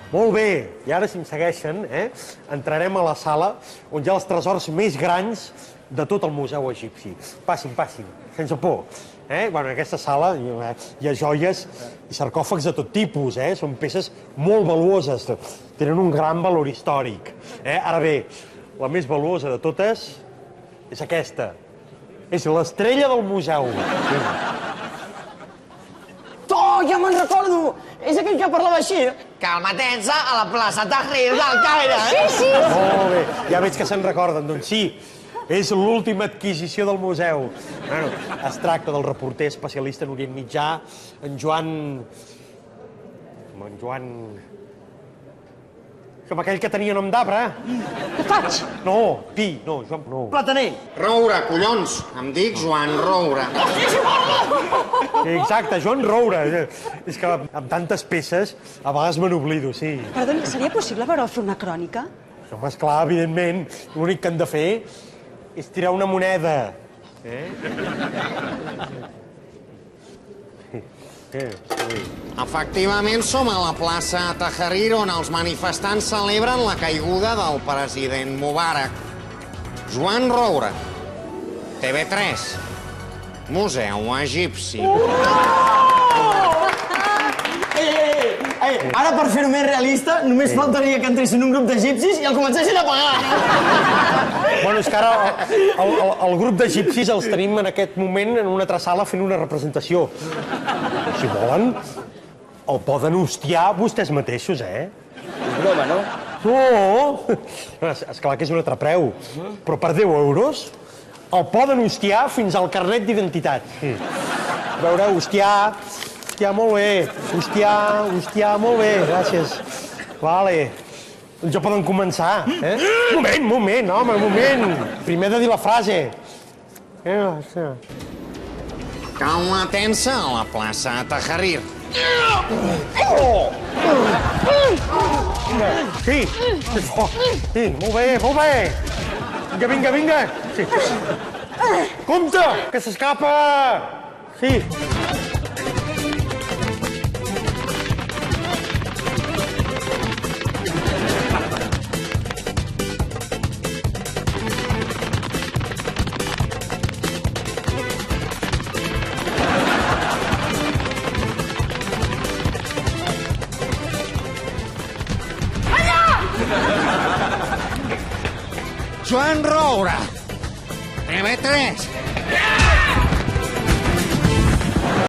Molt bé, i ara, si em segueixen, entrarem a la sala on hi ha els tresors més grans de tot el museu egipci. Passin, sense por. Bueno, en aquesta sala hi ha joies i sarcòfags de tot tipus, són peces molt valuoses, tenen un gran valor històric. Ara bé, la més valuosa de totes és aquesta. És l'estrella del museu. Oh, ja me'n recordo! És aquell que parlava així. Calmatensa a la plaça Tahrir del Caire. Sí. Molt bé, ja veig que se'n recorden. Doncs sí, és l'última adquisició del museu. Bueno, es tracta del reporter especialista en Orient Mitjà, en Joan... Com aquell que tenia nom d'arbre. Què faig? No, Pi, no, Joan, no. Plataner. Roura, collons. Em dic Joan Roura. Exacte, Joan Roura. És que amb tantes peces a vegades me n'oblido, sí. Perdoni, seria possible veure fer una crònica? Home, esclar, evidentment. L'únic que han de fer és tirar una moneda. Efectivament, som a la plaça Tahrir, on els manifestants celebren la caiguda del president Mubarak. Joan Roura, TV3, Museu Egipci. Ara, per fer-ho més realista, només faltaria que entressin un grup d'egipcis i el comencessin a pagar. Bueno, és que ara el grup d'egipcis els tenim en aquest moment en una altra sala fent una representació. Si volen, el poden hostiar vostès mateixos, Broma, no? No! Esclar que és un altre preu, però per 10 euros el poden hostiar fins al carnet d'identitat. A veure, hostiar, molt bé. Hostiar, molt bé, gràcies. Vale. Doncs ja poden començar, Moment, home. Primer he de dir la frase. Calma tensa a la plaça Tahrir. Sí, molt bé. Vinga. Sí. Compte, que s'escapa. Sí. Joan Roura, TV3,